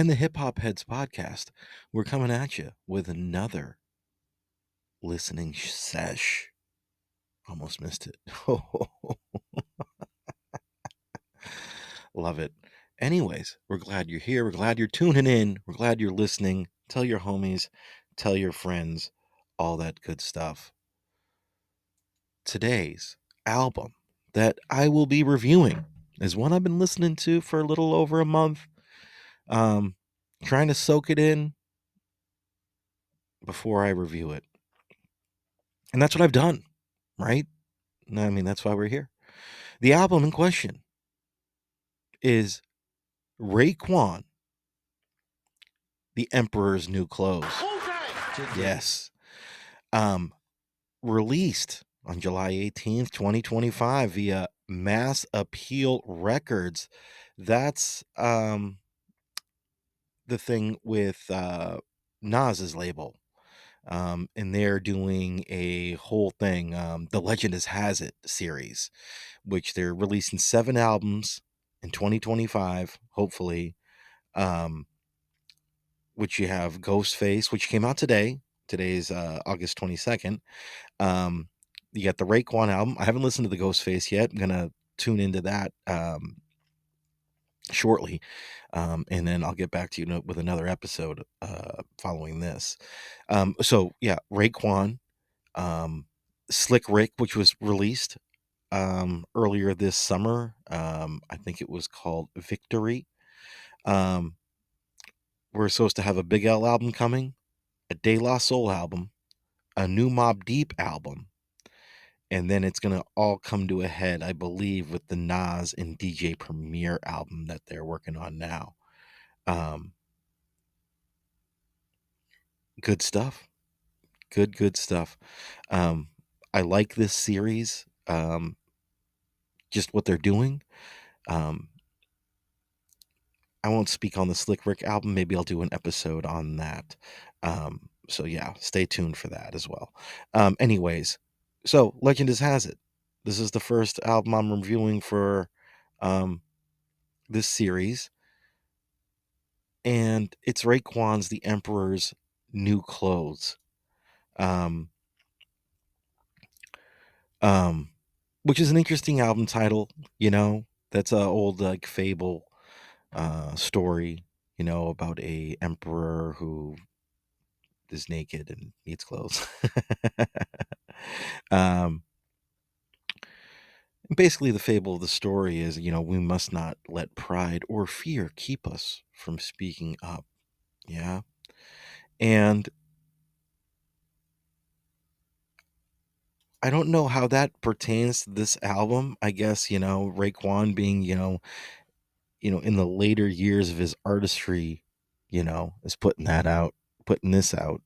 and the HipHopHeads Podcast. We're coming at you with another listening sesh. Almost missed it. Love it. Anyways, we're glad you're here. We're glad you're tuning in. We're glad you're listening. Tell your homies, tell your friends, all that good stuff. Today's album that I will be reviewing is one I've been listening to for a little over a month. Trying to soak it in before I review it. And that's what I've done, right? I mean, that's why we're here. The album in question is Raekwon, The Emperor's New Clothes. wu-tang. Yes. Released on July 18th, 2025 via Mass Appeal Records. That's the thing with Nas's label. And they're doing a whole thing, the Legend Has It series, which they're releasing 7 albums in 2025, hopefully. Which you have Ghostface, which came out today. Today's August 22nd. You got the Raekwon album. I haven't listened to the Ghostface yet. I'm gonna tune into that shortly, and then I'll get back to you with another episode following this. So yeah, Raekwon, Slick Rick, which was released earlier this summer. I think it was called Victory. We're supposed to have a Big L album coming, a De La Soul album, a new Mobb Deep album, and then it's going to all come to a head, I believe, with the Nas and DJ Premier album that they're working on now. Good stuff. Good stuff. I like this series, just what they're doing. I won't speak on the Slick Rick album. Maybe I'll do an episode on that. So yeah, stay tuned for that as well. Anyways, so Legend Has It. This is the first album I'm reviewing for this series. And it's Raekwon's The Emperor's New Clothes. Which is an interesting album title, That's a old like fable story, about a emperor who is naked and needs clothes. Basically, the fable of the story is, we must not let pride or fear keep us from speaking up. Yeah. And I don't know how that pertains to this album. I guess, Raekwon being, in the later years of his artistry, is putting this out.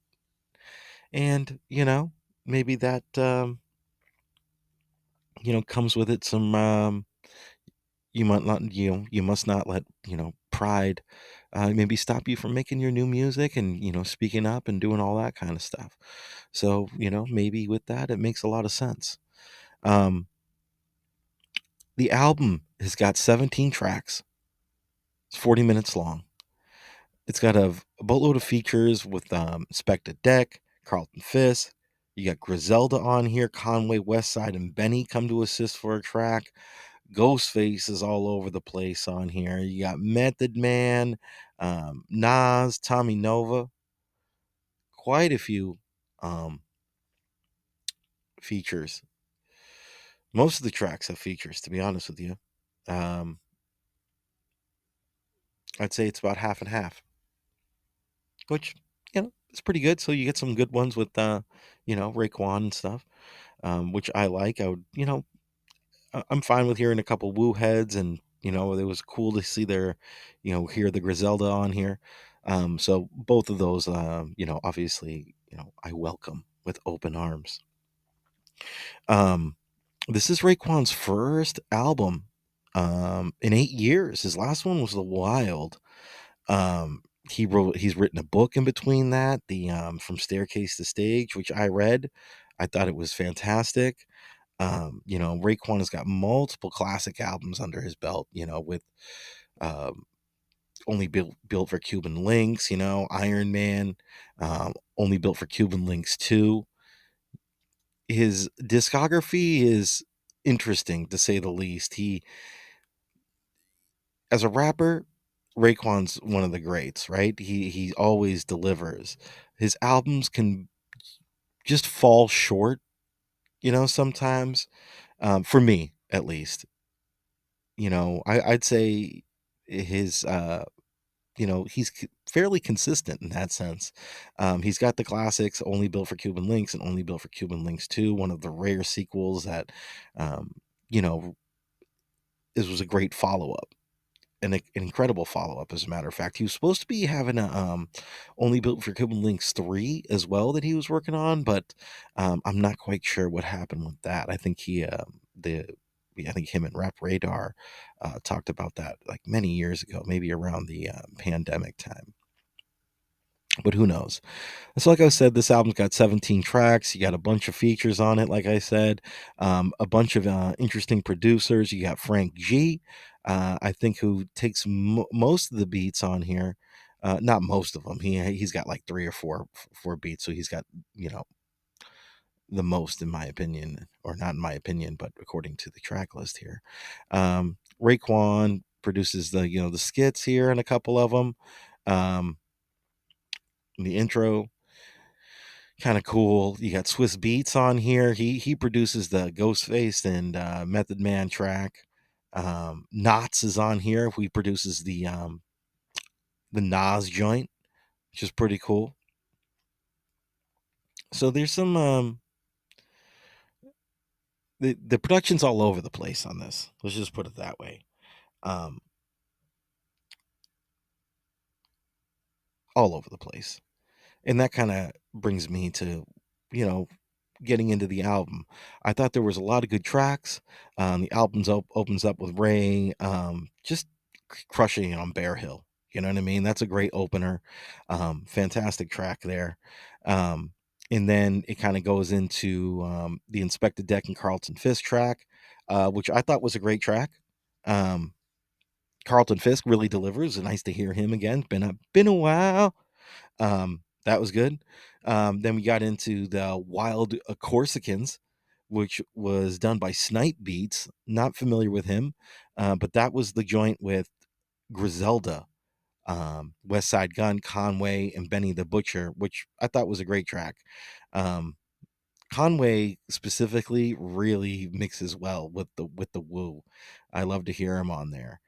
And, maybe that, comes with it some, you must not let, pride maybe stop you from making your new music and, speaking up and doing all that kind of stuff. So, maybe with that, it makes a lot of sense. The album has got 17 tracks. It's 40 minutes long. It's got a boatload of features with Spectre Deck, Carlton Fisk. You got Griselda on here, Conway, Westside, and Benny come to assist for a track. Ghostface is all over the place on here. You got Method Man, Nas, Tommy Nova. Quite a few features. Most of the tracks have features, to be honest with you. I'd say it's about half and half, which, it's pretty good. So you get some good ones with, Raekwon and stuff, which I like. I would, I'm fine with hearing a couple Woo heads, and, it was cool to see hear the Griselda on here. So both of those, obviously, I welcome with open arms. This is Raekwon's first album in 8 years. His last one was The Wild. He's written a book in between that, the From Staircase to Stage, which I read. I thought it was fantastic. Raekwon has got multiple classic albums under his belt, with only built for Cuban links, Iron Man, only built for Cuban links too. His discography is interesting to say the least. He, as a rapper, Raekwon's one of the greats, right? He always delivers. His albums can just fall short, sometimes. For me, at least, I'd say his he's fairly consistent in that sense. He's got the classics, Only Built for Cuban Links and Only Built for Cuban Links 2, one of the rare sequels that, um, you know, this was a great follow up. An incredible follow up, as a matter of fact. He was supposed to be having a Only Built for Cuban Links 3 as well that he was working on, but I'm not quite sure what happened with that. I think I think him and Rap Radar talked about that like many years ago, maybe around the pandemic time. But who knows? So, like I said, this album's got 17 tracks. You got a bunch of features on it, like I said, a bunch of interesting producers. You got Frank G, I think, who takes most of the beats on here. Not most of them. He's got like three or four beats, so he's got you know the most, in my opinion, or not in my opinion, but according to the track list here. Raekwon produces the skits here and a couple of them. Um, the intro, kind of cool. You got Swiss Beats on here. He produces the Ghostface and Method Man track. Knots is on here. He produces the Nas joint, which is pretty cool. So there's some the production's all over the place on this. Let's just put it that way. Um, all over the place. And that kind of brings me to, you know, getting into the album. I thought there was a lot of good tracks. The album's opens up with Ray just crushing it on Bear Hill. You know what I mean? That's a great opener. Fantastic track there. Um, and then it kind of goes into the Inspected Deck and Carlton Fisk track, which I thought was a great track. Um, Carlton Fisk really delivers. Nice to hear him again. Been a while. That was good. Then we got into the Wild Corsicans, which was done by Snipe Beats. Not familiar with him, but that was the joint with Griselda, West Side Gun, Conway, and Benny the Butcher, which I thought was a great track. Um, Conway specifically really mixes well with the woo. I love to hear him on there.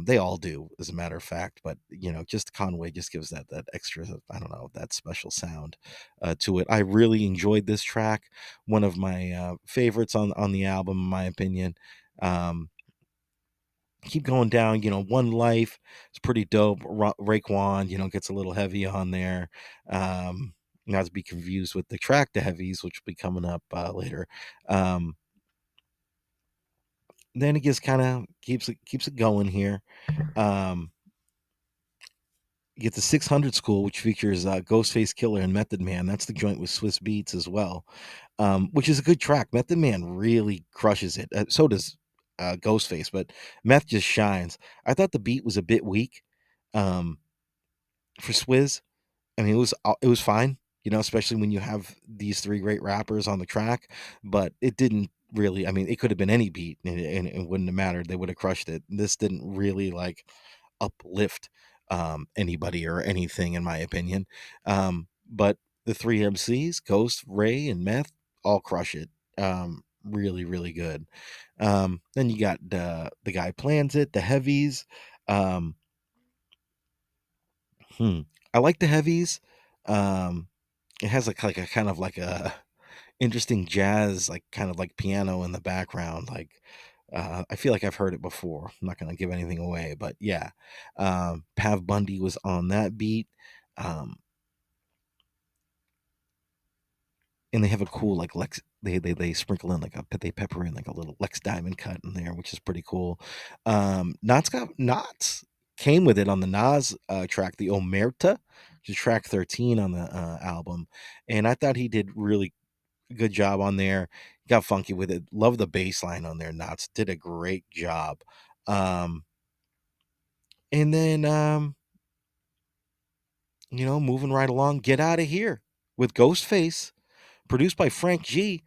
They all do, as a matter of fact, but just Conway just gives that extra, I don't know, that special sound to it. I really enjoyed this track, one of my favorites on the album, in my opinion. Um, Keep going down, One Life is pretty dope. Raekwon, gets a little heavy on there. Um, Not to be confused with the track to heavies, which will be coming up later. Um, then it just kind of keeps it going here. Um, you get the 600 School, which features Ghostface Killer and Method Man. That's the joint with Swiss Beats as well, which is a good track. Method Man really crushes it. So does Ghostface, but Meth just shines. I thought the beat was a bit weak um, for Swizz. I mean, it was fine, especially when you have these three great rappers on the track. But it didn't really. I mean, it could have been any beat, and it wouldn't have mattered. They would have crushed it. This didn't really like uplift anybody or anything, in my opinion. But the three MCs, Ghost, Ray, and Meth, all crush it. Really, really good. Then you got the guy plans it, the heavies. Um, I like the heavies. Um, it has like a kind of like a interesting jazz, like kind of like piano in the background. Like I feel like I've heard it before. I'm not gonna give anything away, but yeah. Pav Bundy was on that beat. Um, and they have a cool like Lex. They sprinkle in like they pepper in like a little Lex Diamond cut in there, which is pretty cool. Knots came with it on the Nas track, the Omerta, which is track 13 on the album, and I thought he did really good job on there. Got funky with it. Love the bass line on there. Knots did a great job. Um, And then, moving right along, Get Out of Here with Ghostface, produced by Frank G.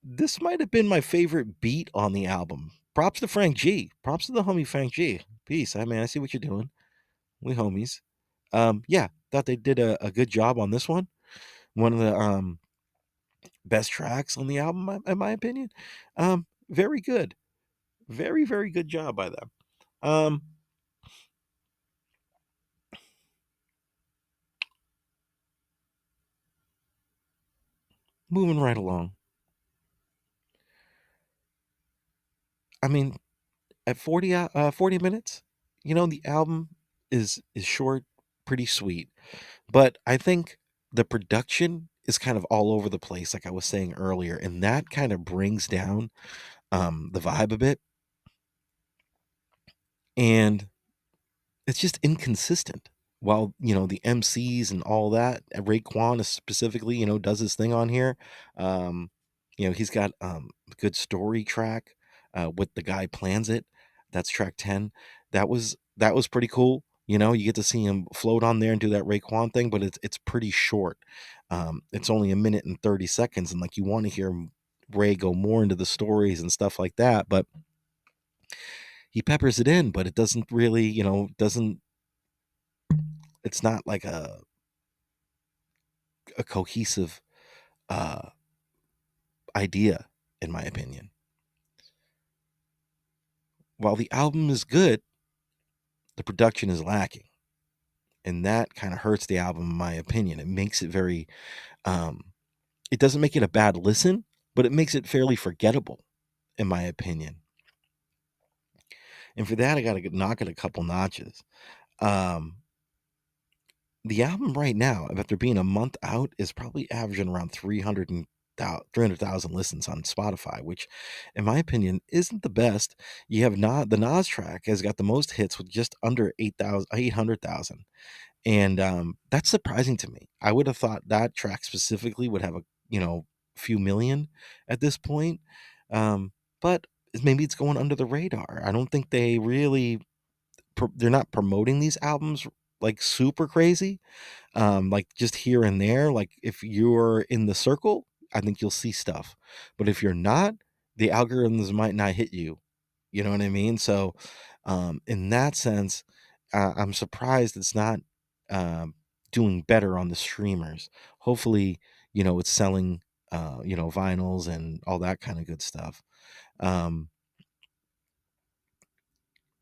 This might have been my favorite beat on the album. Props to Frank G. Props to the homie Frank G. Peace. I mean, I see what you're doing. We homies. Yeah, thought they did a good job on this one. One of the best tracks on the album, in my opinion. Very good. Very, very good job by them. Um, Moving right along. I mean, at 40 minutes, the album is short, pretty sweet. But I think the production is kind of all over the place, like I was saying earlier, and that kind of brings down the vibe a bit. And it's just inconsistent. While, the MCs and all that, Raekwon specifically, does his thing on here. Um, he's got a good story track with The Guy Plans It. That's track 10. That was pretty cool. You get to see him float on there and do that Raekwon thing, but it's pretty short. It's only a minute and 30 seconds, and like you want to hear Ray go more into the stories and stuff like that, but he peppers it in, but it doesn't really, doesn't it's not like a cohesive uh, idea, in my opinion. While the album is good, the production is lacking, and that kind of hurts the album, in my opinion. It makes it very, um, it doesn't make it a bad listen, but it makes it fairly forgettable, in my opinion. And for that, I got to knock it a couple notches. Um, the album right now, after being a month out, is probably averaging around 300,000 listens on Spotify, which, in my opinion, isn't the best. You have not the Nas track has got the most hits with just under 800,000, and that's surprising to me. I would have thought that track specifically would have a few million at this point, but maybe it's going under the radar. I don't think they really they're not promoting these albums like super crazy, like just here and there. Like if you're in the circle, I think you'll see stuff. But if you're not, the algorithms might not hit you. You know what I mean? So, in that sense, I'm surprised it's not doing better on the streamers. Hopefully, it's selling, vinyls and all that kind of good stuff. Um,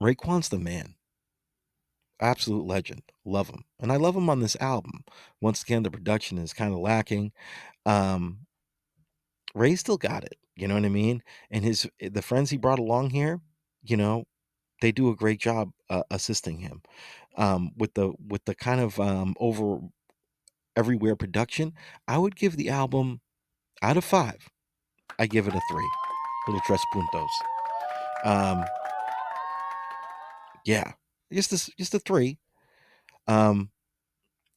Raekwon's the man. Absolute legend. Love him. And I love him on this album. Once again, the production is kind of lacking. Um, Ray still got it. You know what I mean? And the friends he brought along here, you know, they do a great job assisting him. With the kind of over everywhere production, I would give the album out of 5. I give it a 3. Little tres puntos. Um, yeah, just a 3. Um,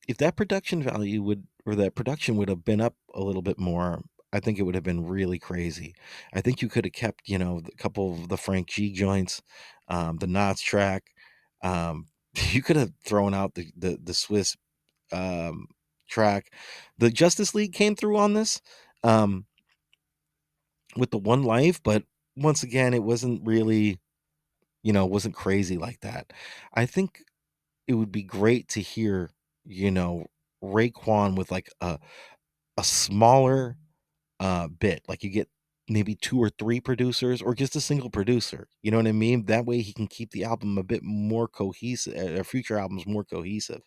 if that production value would or that production would have been up a little bit more, I think it would have been really crazy. I think you could have kept, a couple of the Frank G joints, the Knots track. Um, you could have thrown out the Swiss um, track. The Justice League came through on this um, with the One Life, but once again, it wasn't really, wasn't crazy like that. I think it would be great to hear, you know, Raekwon with like a smaller bit. Like you get maybe 2 or 3 producers or just a single producer. You know what I mean? That way he can keep the album a bit more cohesive, future albums more cohesive.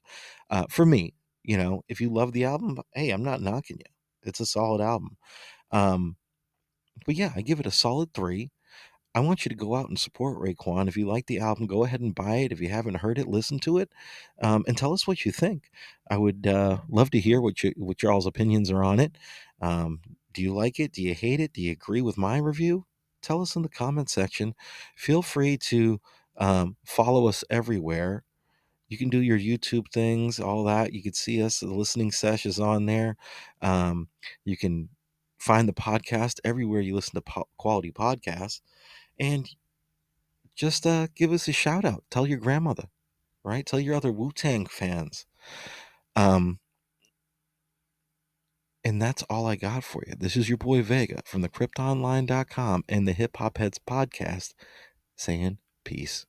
For me, if you love the album, hey, I'm not knocking you. It's a solid album. Um, but yeah, I give it a solid 3. I want you to go out and support Raekwon. If you like the album, go ahead and buy it. If you haven't heard it, listen to it, and tell us what you think. I would love to hear what y'all's opinions are on it. Do you like it? Do you hate it? Do you agree with my review? Tell us in the comment section. Feel free to follow us everywhere. You can do your YouTube things, all that. You can see us. The Listening Sesh is on there. You can find the podcast everywhere you listen to quality podcasts. And just give us a shout out. Tell your grandmother, right? Tell your other Wu-Tang fans. And that's all I got for you. This is your boy Vega from the CryptOnline.com and the HipHopHeads Podcast saying peace.